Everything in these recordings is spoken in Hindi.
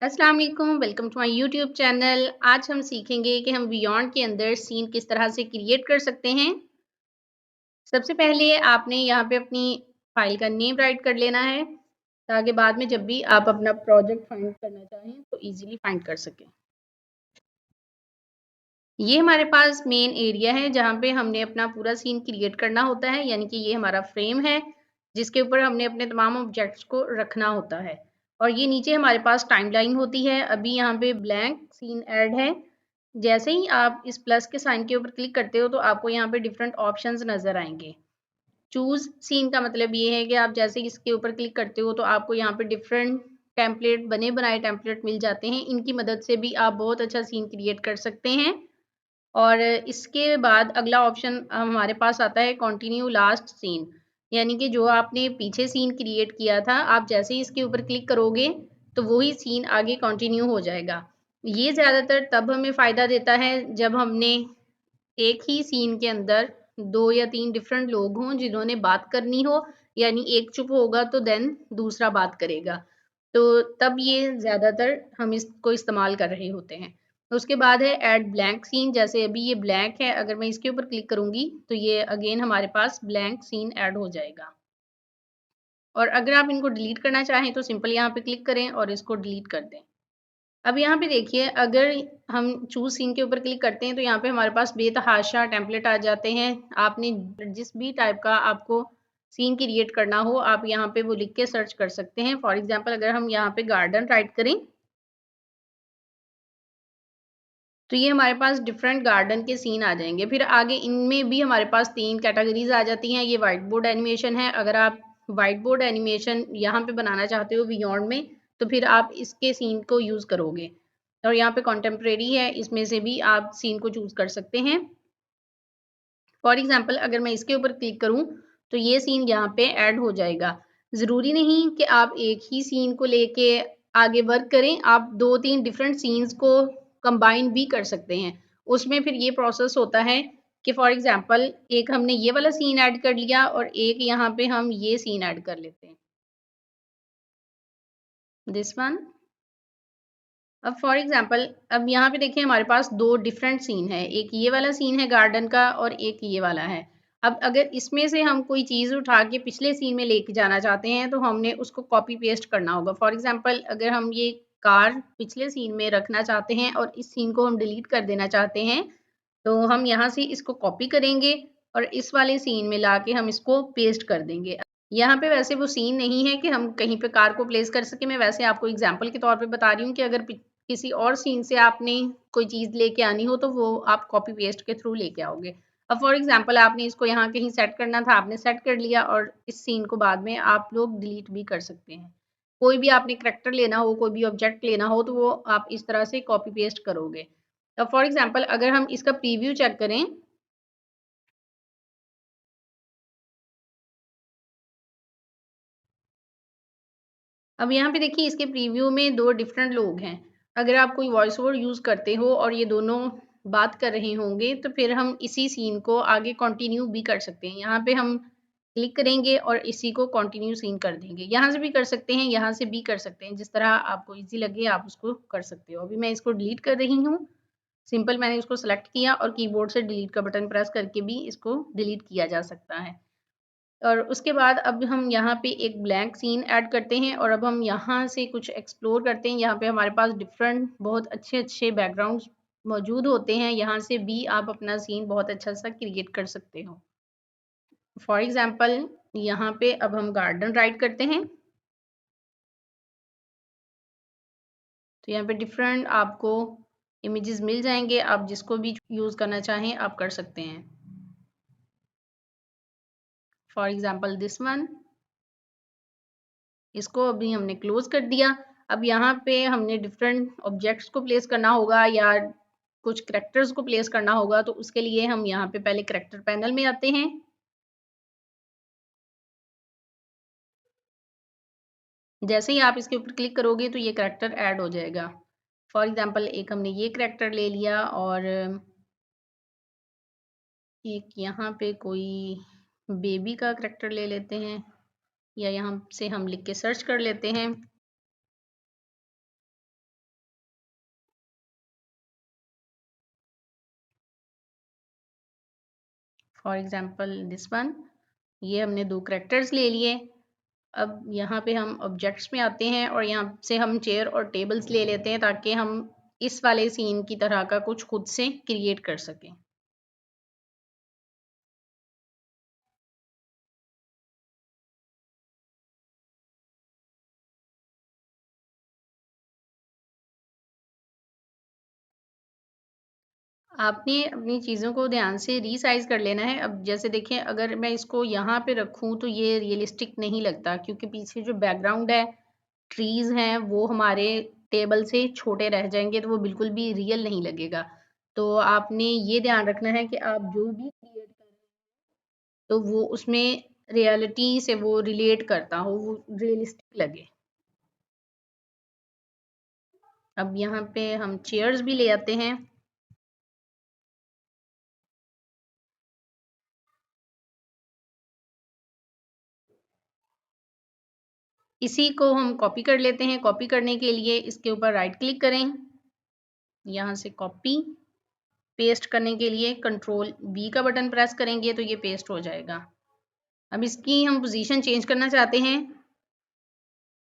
अस्सलाम वालेकुम, welcome to my YouTube channel. आज हम सीखेंगे कि हम बियॉन्ड के अंदर सीन किस तरह से क्रिएट कर सकते हैं। सबसे पहले आपने यहाँ पे अपनी फाइल का नेम राइट कर लेना है, ताकि बाद में जब भी आप अपना प्रोजेक्ट फाइंड करना चाहें तो इजीली फाइंड कर सकें। ये हमारे पास मेन एरिया है जहाँ पे हमने अपना पूरा सीन क्रिएट करना होता है, यानी कि ये हमारा फ्रेम है, जिसके ऊपर हमने अपने तमाम ऑब्जेक्ट्स को रखना होता है। और ये नीचे हमारे पास टाइमलाइन होती है। अभी यहाँ पे ब्लैंक सीन ऐड है। जैसे ही आप इस प्लस के साइन के ऊपर क्लिक करते हो तो आपको यहाँ पे डिफरेंट ऑप्शंस नज़र आएँगे। चूज़ सीन का मतलब ये है कि आप जैसे ही इसके ऊपर क्लिक करते हो तो आपको यहाँ पे डिफरेंट टेम्पलेट बने-बनाए टेम्पलेट मिल जाते हैं। इनकी मदद से भी आप बहुत अच्छा सीन क्रिएट कर सकते हैं। और इसके बाद अगला ऑप्शन हमारे पास आता है कंटिन्यू लास्ट सीन, यानी कि जो आपने पीछे सीन क्रिएट किया था, आप जैसे ही इसके ऊपर क्लिक करोगे, तो वही सीन आगे कंटिन्यू हो जाएगा। ये ज़्यादातर तब हमें फ़ायदा देता है जब हमने एक ही सीन के अंदर 2 या 3 डिफरेंट लोग हों जिन्होंने बात करनी हो, यानी एक चुप होगा तो देन दूसरा बात करेगा। तो तब ये ज़्यादातर हम इसको इस्तेमाल कर रहे होते हैं। उसके बाद है ऐड ब्लैंक सीन, जैसे अभी ये ब्लैंक है, अगर मैं इसके ऊपर क्लिक करूँगी तो ये अगेन हमारे पास ब्लैंक सीन ऐड हो जाएगा। और अगर आप इनको डिलीट करना चाहें तो सिंपल यहाँ पे क्लिक करें और इसको डिलीट कर दें। अब यहाँ पे देखिए, अगर हम चूज़ सीन के ऊपर क्लिक करते हैं तो यहाँ पे हमारे पास बेतहाशा टेम्पलेट आ जाते हैं। आपने जिस भी टाइप का आपको सीन क्रिएट करना हो, आप यहाँ पे वो लिख के सर्च कर सकते हैं। फॉर एग्ज़ाम्पल अगर हम यहाँ पे गार्डन टाइप करें, तो ये हमारे पास डिफरेंट गार्डन के सीन आ जाएँगे। फिर आगे इनमें भी हमारे पास 3 कैटेगरीज़ आ जाती हैं। ये व्हाइट बोर्ड एनिमेशन है। अगर आप व्हाइट बोर्ड एनिमेशन यहाँ पे बनाना चाहते हो बियॉन्ड में, तो फिर आप इसके सीन को यूज़ करोगे। और यहाँ पे कंटेम्परेरी है, इसमें से भी आप सीन को चूज़ कर सकते हैं। फॉर एग्ज़ाम्पल अगर मैं इसके ऊपर क्लिक करूँ, तो ये सीन यहाँ पे ऐड हो जाएगा। ज़रूरी नहीं कि आप एक ही सीन को लेके आगे वर्क करें, आप 2-3 डिफरेंट सीन्स को कंबाइन भी कर सकते हैं। उसमें फिर ये प्रोसेस होता है कि फॉर एग्ज़ाम्पल एक हमने ये वाला सीन ऐड कर लिया और एक यहाँ पे हम ये सीन ऐड कर लेते हैं। This one. अब फॉर एग्ज़ाम्पल अब यहाँ पे देखिए हमारे पास 2 डिफरेंट सीन है। एक ये वाला सीन है गार्डन का और एक ये वाला है। अब अगर इसमें से हम कोई चीज़ उठा के पिछले सीन में लेके जाना चाहते हैं तो हमने उसको कॉपी पेस्ट करना होगा। फॉर एग्ज़ाम्पल अगर हम ये कार पिछले सीन में रखना चाहते हैं और इस सीन को हम डिलीट कर देना चाहते हैं, तो हम यहाँ से इसको कॉपी करेंगे और इस वाले सीन में लाके हम इसको पेस्ट कर देंगे। यहाँ पे वैसे वो सीन नहीं है कि हम कहीं पे कार को प्लेस कर सकें, मैं वैसे आपको एग्ज़ाम्पल के तौर पे बता रही हूँ कि अगर पि किसी और सीन से आपने कोई चीज़ लेके आनी हो तो वो आप कॉपी पेस्ट के थ्रू लेके आओगे। अब फॉर एग्ज़ाम्पल आपने इसको यहाँ कहीं सेट करना था, आपने सेट कर लिया और इस सीन को बाद में आप लोग डिलीट भी कर सकते हैं। कोई भी आपने करैक्टर लेना हो, कोई भी ऑब्जेक्ट लेना हो तो वो आप इस तरह से कॉपी पेस्ट करोगे। अब फॉर एग्ज़ाम्पल अगर हम इसका प्रीव्यू चेक करें, अब यहाँ पे देखिए इसके प्रीव्यू में 2 डिफरेंट लोग हैं। अगर आप कोई वॉइस ओवर यूज़ करते हो और ये दोनों बात कर रहे होंगे, तो फिर हम इसी सीन को आगे कंटिन्यू भी कर सकते हैं। यहाँ पे हम क्लिक करेंगे और इसी को कंटिन्यू सीन कर देंगे। यहाँ से भी कर सकते हैं, यहाँ से भी कर सकते हैं। जिस तरह आपको ईज़ी लगे आप उसको कर सकते हो। अभी मैं इसको डिलीट कर रही हूँ। सिंपल मैंने उसको सेलेक्ट किया और कीबोर्ड से डिलीट का बटन प्रेस करके भी इसको डिलीट किया जा सकता है। और उसके बाद अब हम यहाँ पे एक ब्लैंक सीन ऐड करते हैं और अब हम यहाँ से कुछ एक्सप्लोर करते हैं। यहाँ पे हमारे पास डिफरेंट बहुत अच्छे-अच्छे बैकग्राउंड्स मौजूद होते हैं। यहाँ से भी आप अपना सीन बहुत अच्छा-सा क्रिएट कर सकते हो। फॉर एग्ज़ाम्पल यहाँ पे अब हम गार्डन राइट करते हैं। तो यहाँ पे डिफरेंट आपको इमेजेस मिल जाएँगे। आप जिसको भी यूज़ करना चाहें आप कर सकते हैं। For example this one. इसको अभी हमने क्लोज़ कर दिया। अब यहाँ पे हमने डिफरेंट ऑब्जेक्ट्स को प्लेस करना होगा या कुछ कैरेक्टर्स को प्लेस करना होगा, तो उसके लिए हम यहाँ पे पहले कैरेक्टर पैनल में आते हैं। जैसे ही आप इसके ऊपर क्लिक करोगे तो ये कैरेक्टर ऐड हो जाएगा। फॉर एग्ज़ाम्पल एक हमने ये कैरेक्टर ले लिया और एक यहाँ पे कोई बेबी का कैरेक्टर ले लेते हैं या यहाँ से हम लिख के सर्च कर लेते हैं। For example this one. ये हमने 2 कैरेक्टर्स ले लिए। अब यहाँ पे हम ऑब्जेक्ट्स में आते हैं और यहाँ से हम चेयर और टेबल्स ले लेते हैं ताकि हम इस वाले सीन की तरह का कुछ खुद से क्रिएट कर सकें। आपने अपनी चीज़ों को ध्यान से रीसाइज़ कर लेना है। अब जैसे देखें, अगर मैं इसको यहाँ पे रखूँ तो ये रियलिस्टिक नहीं लगता, क्योंकि पीछे जो बैकग्राउंड है, ट्रीज़ हैं, वो हमारे टेबल से छोटे रह जाएँगे, तो वो बिल्कुल भी रियल नहीं लगेगा। तो आपने ये ध्यान रखना है कि आप जो भी क्रिएट कर रहे हैं, तो वो उसमें रियलिटी से वो रिलेट करता हो, वो रियलिस्टिक लगे। अब यहाँ पे हम चेयर्स भी ले आते हैं। इसी को हम कॉपी कर लेते हैं। कॉपी करने के लिए इसके ऊपर राइट क्लिक करें, यहाँ से कॉपी, पेस्ट करने के लिए कंट्रोल बी का बटन प्रेस करेंगे तो ये पेस्ट हो जाएगा। अब इसकी हम पोजीशन चेंज करना चाहते हैं,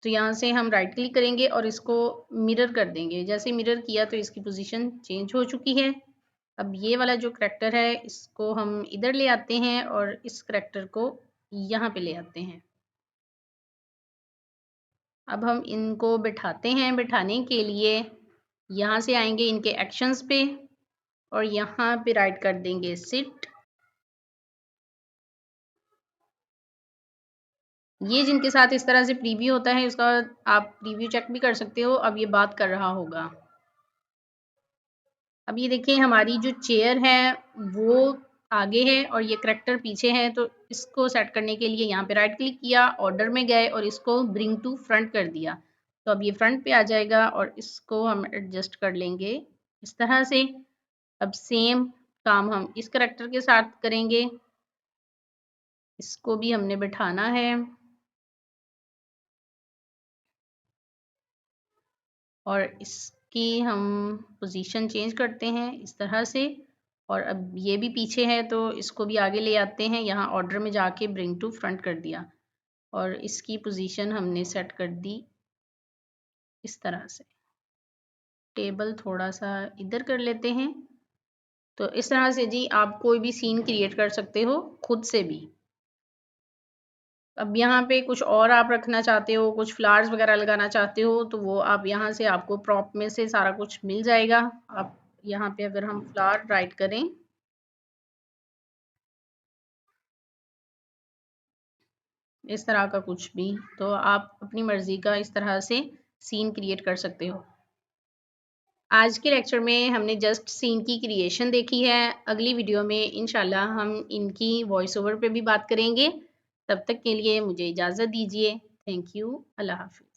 तो यहाँ से हम राइट क्लिक करेंगे और इसको मिरर कर देंगे। जैसे मिरर किया तो इसकी पोजीशन चेंज हो चुकी है। अब ये वाला जो करैक्टर है, इसको हम इधर ले आते हैं और इस करैक्टर को यहाँ पे ले आते हैं। अब हम इनको बिठाते हैं। बिठाने के लिए यहाँ से आएंगे इनके एक्शंस पे और यहाँ पे राइट कर देंगे सिट। ये जिनके साथ इस तरह से प्रीव्यू होता है, उसका आप प्रीव्यू चेक भी कर सकते हो। अब ये बात कर रहा होगा। अब ये देखिए, हमारी जो चेयर है वो आगे है और ये करैक्टर पीछे है। तो इसको सेट करने के लिए यहाँ पे राइट क्लिक किया, ऑर्डर में गए और इसको ब्रिंग टू फ्रंट कर दिया। तो अब ये फ्रंट पे आ जाएगा और इसको हम एडजस्ट कर लेंगे इस तरह से। अब सेम काम हम इस करैक्टर के साथ करेंगे। इसको भी हमने बिठाना है और इसकी हम पोजीशन चेंज करते हैं इस तरह से। और अब ये भी पीछे है तो इसको भी आगे ले आते हैं, यहाँ ऑर्डर में जाके ब्रिंग टू फ्रंट कर दिया और इसकी पोजीशन हमने सेट कर दी इस तरह से। टेबल थोड़ा सा इधर कर लेते हैं। तो इस तरह से जी आप कोई भी सीन क्रिएट कर सकते हो खुद से भी। अब यहाँ पे कुछ और आप रखना चाहते हो, कुछ फ्लावर्स वगैरह लगाना चाहते हो, तो वो आप यहाँ से, आपको प्रॉप में से सारा कुछ मिल जाएगा। आप यहाँ पे अगर हम फ्लावर राइट करें, इस तरह का कुछ भी, तो आप अपनी मर्जी का इस तरह से सीन क्रिएट कर सकते हो। आज के लेक्चर में हमने जस्ट सीन की क्रिएशन देखी है। अगली वीडियो में इंशाल्लाह हम इनकी वॉइस ओवर पे भी बात करेंगे। तब तक के लिए मुझे इजाज़त दीजिए। Thank you. अल्लाह हाफ़िज़।